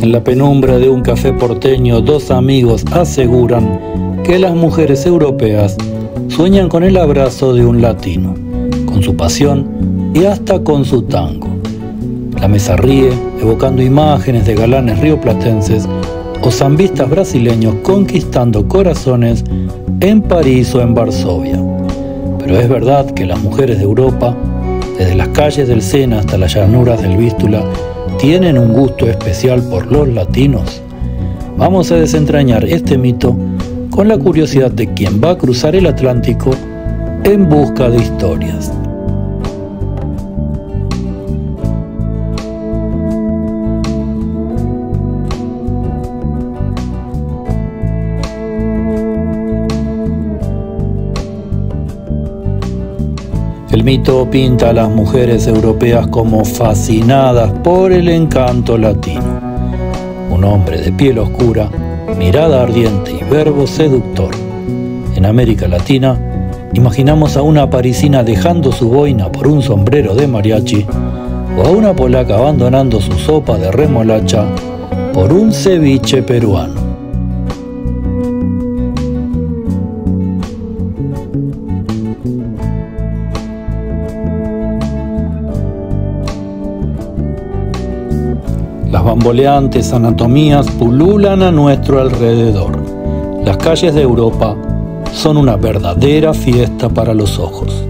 En la penumbra de un café porteño, dos amigos aseguran que las mujeres europeas sueñan con el abrazo de un latino, con su pasión y hasta con su tango. La mesa ríe, evocando imágenes de galanes rioplatenses o zambistas brasileños conquistando corazones en París o en Varsovia. Pero es verdad que las mujeres de Europa, desde las calles del Sena hasta las llanuras del Vístula, tienen un gusto especial por los latinos. Vamos a desentrañar este mito con la curiosidad de quien va a cruzar el Atlántico en busca de historias. El mito pinta a las mujeres europeas como fascinadas por el encanto latino. Un hombre de piel oscura, mirada ardiente y verbo seductor. En América Latina, imaginamos a una parisina dejando su boina por un sombrero de mariachi o a una polaca abandonando su sopa de remolacha por un ceviche peruano. Las bamboleantes anatomías pululan a nuestro alrededor. Las calles de Europa son una verdadera fiesta para los ojos.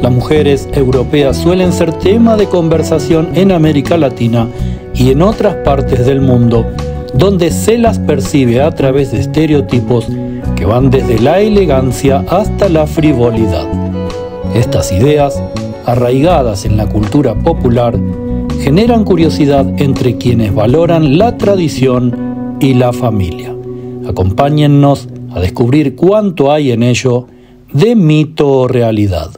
Las mujeres europeas suelen ser tema de conversación en América Latina y en otras partes del mundo, donde se las percibe a través de estereotipos que van desde la elegancia hasta la frivolidad. Estas ideas, arraigadas en la cultura popular, generan curiosidad entre quienes valoran la tradición y la familia. Acompáñennos a descubrir cuánto hay en ello de mito o realidad.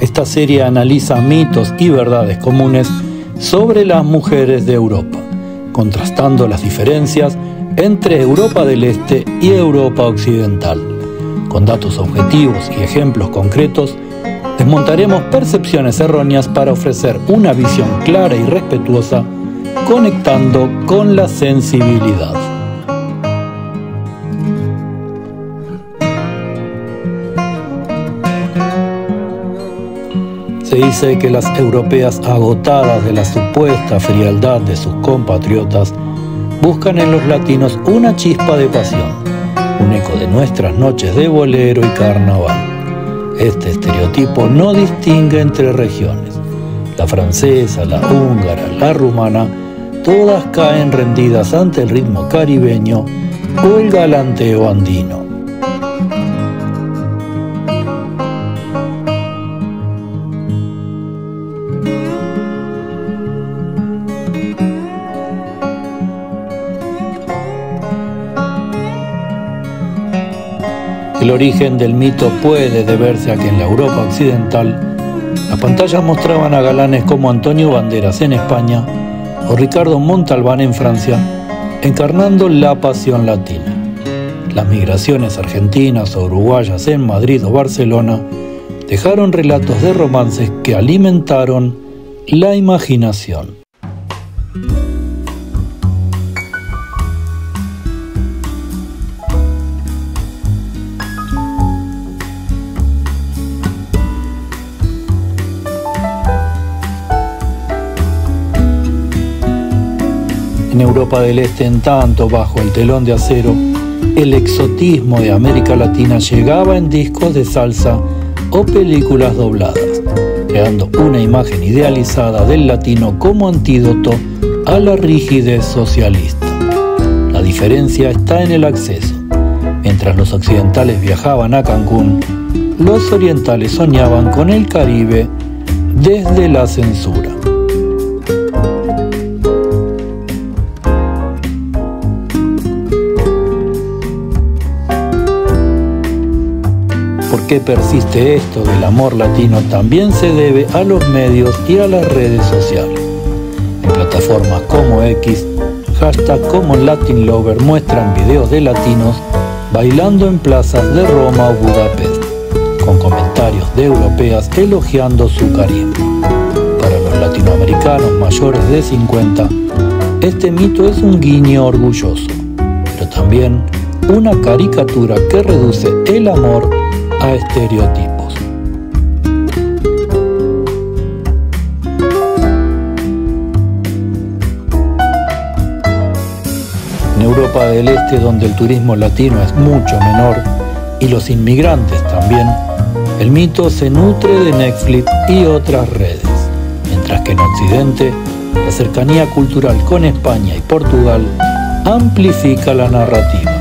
Esta serie analiza mitos y verdades comunes sobre las mujeres de Europa, contrastando las diferencias entre Europa del Este y Europa Occidental. Con datos objetivos y ejemplos concretos, desmontaremos percepciones erróneas para ofrecer una visión clara y respetuosa, conectando con la sensibilidad. Se dice que las europeas, agotadas de la supuesta frialdad de sus compatriotas, buscan en los latinos una chispa de pasión, un eco de nuestras noches de bolero y carnaval. Este estereotipo no distingue entre regiones. La francesa, la húngara, la rumana, todas caen rendidas ante el ritmo caribeño o el galanteo andino. El origen del mito puede deberse a que en la Europa occidental las pantallas mostraban a galanes como Antonio Banderas en España o Ricardo Montalbán en Francia, encarnando la pasión latina. Las migraciones argentinas o uruguayas en Madrid o Barcelona dejaron relatos de romances que alimentaron la imaginación. En Europa del Este, en tanto, bajo el telón de acero, el exotismo de América Latina llegaba en discos de salsa o películas dobladas, creando una imagen idealizada del latino como antídoto a la rigidez socialista. La diferencia está en el acceso. Mientras los occidentales viajaban a Cancún, los orientales soñaban con el Caribe desde la censura. ¿Por que persiste esto del amor latino también se debe a los medios y a las redes sociales. En plataformas como X, hashtags como LatinLover muestran videos de latinos bailando en plazas de Roma o Budapest, con comentarios de europeas elogiando su carisma. Para los latinoamericanos mayores de 50, este mito es un guiño orgulloso, pero también una caricatura que reduce el amor a estereotipos. En Europa del Este, donde el turismo latino es mucho menor y los inmigrantes también, el mito se nutre de Netflix y otras redes, mientras que en Occidente la cercanía cultural con España y Portugal amplifica la narrativa.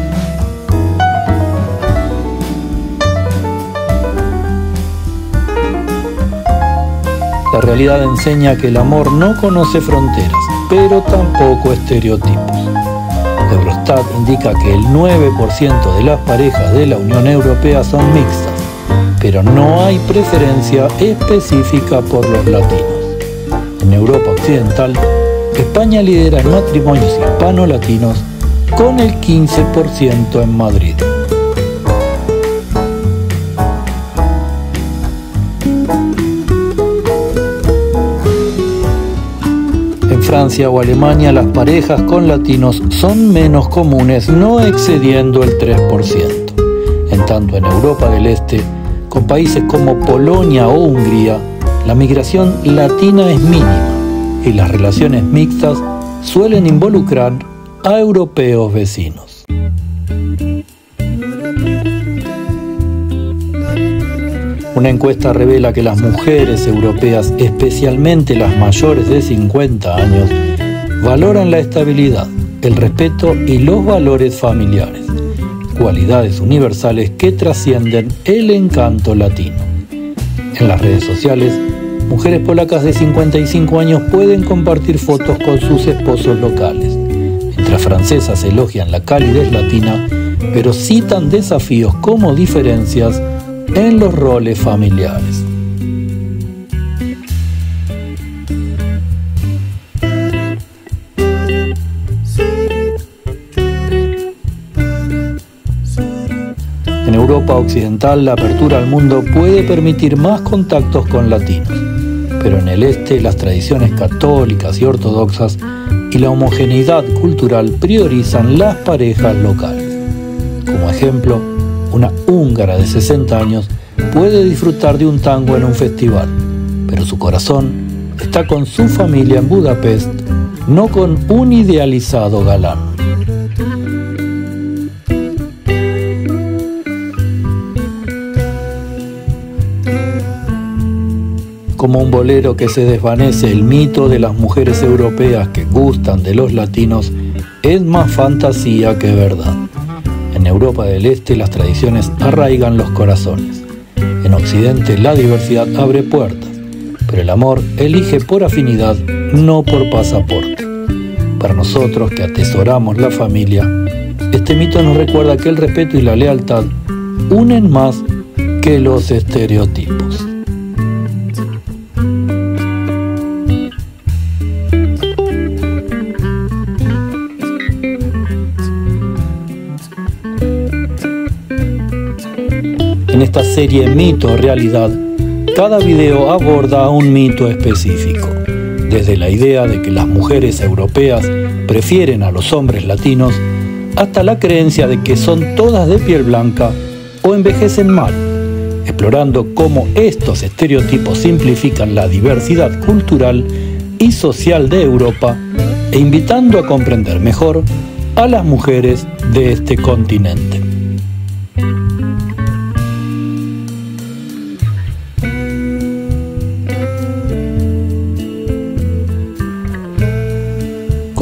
La realidad enseña que el amor no conoce fronteras, pero tampoco estereotipos. Eurostat indica que el 9% de las parejas de la Unión Europea son mixtas, pero no hay preferencia específica por los latinos. En Europa Occidental, España lidera en matrimonios hispano-latinos con el 15% en Madrid. En Francia o Alemania, las parejas con latinos son menos comunes, no excediendo el 3%. En tanto, en Europa del Este, con países como Polonia o Hungría, la migración latina es mínima y las relaciones mixtas suelen involucrar a europeos vecinos. Una encuesta revela que las mujeres europeas, especialmente las mayores de 50 años, valoran la estabilidad, el respeto y los valores familiares, cualidades universales que trascienden el encanto latino. En las redes sociales, mujeres polacas de 55 años pueden compartir fotos con sus esposos locales, mientras francesas elogian la calidez latina, pero citan desafíos como diferencias en los roles familiares. En Europa Occidental, la apertura al mundo puede permitir más contactos con latinos, pero en el Este las tradiciones católicas y ortodoxas y la homogeneidad cultural priorizan las parejas locales. Como ejemplo, una húngara de 60 años puede disfrutar de un tango en un festival, pero su corazón está con su familia en Budapest, no con un idealizado galán. Como un bolero que se desvanece, el mito de las mujeres europeas que gustan de los latinos es más fantasía que verdad. En Europa del Este las tradiciones arraigan los corazones. En Occidente la diversidad abre puertas, pero el amor elige por afinidad, no por pasaporte. Para nosotros que atesoramos la familia, este mito nos recuerda que el respeto y la lealtad unen más que los estereotipos. En esta serie Mito o Realidad, cada video aborda un mito específico, desde la idea de que las mujeres europeas prefieren a los hombres latinos, hasta la creencia de que son todas de piel blanca o envejecen mal, explorando cómo estos estereotipos simplifican la diversidad cultural y social de Europa e invitando a comprender mejor a las mujeres de este continente.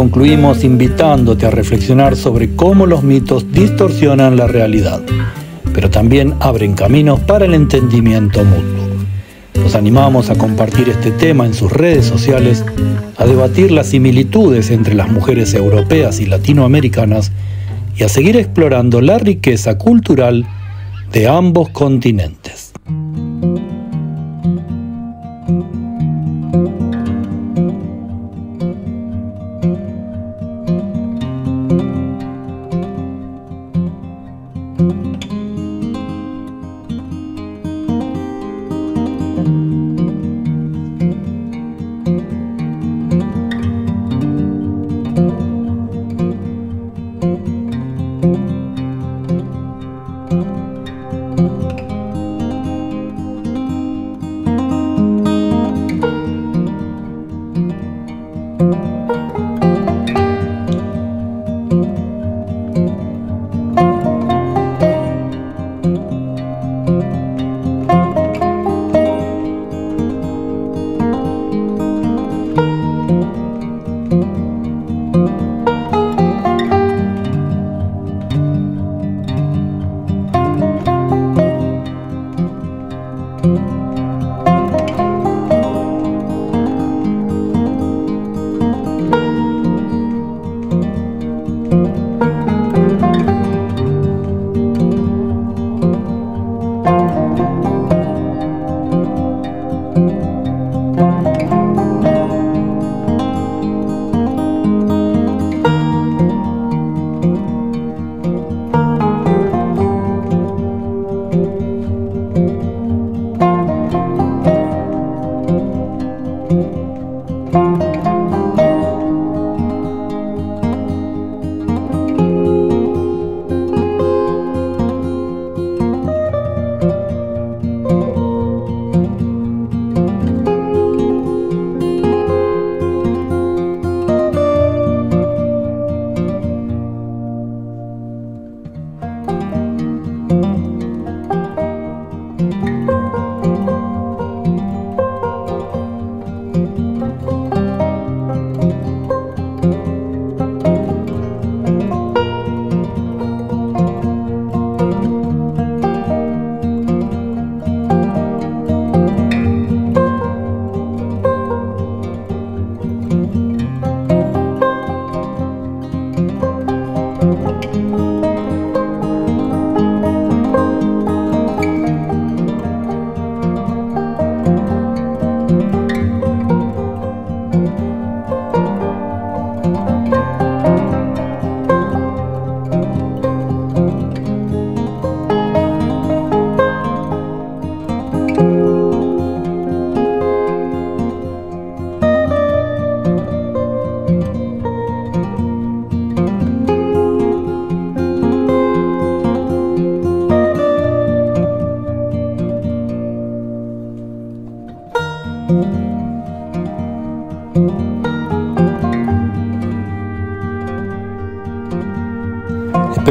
Concluimos invitándote a reflexionar sobre cómo los mitos distorsionan la realidad, pero también abren caminos para el entendimiento mutuo. Los animamos a compartir este tema en sus redes sociales, a debatir las similitudes entre las mujeres europeas y latinoamericanas y a seguir explorando la riqueza cultural de ambos continentes.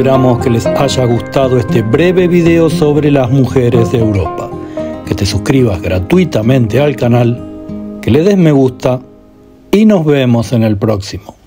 Esperamos que les haya gustado este breve video sobre las mujeres de Europa, que te suscribas gratuitamente al canal, que le des me gusta y nos vemos en el próximo.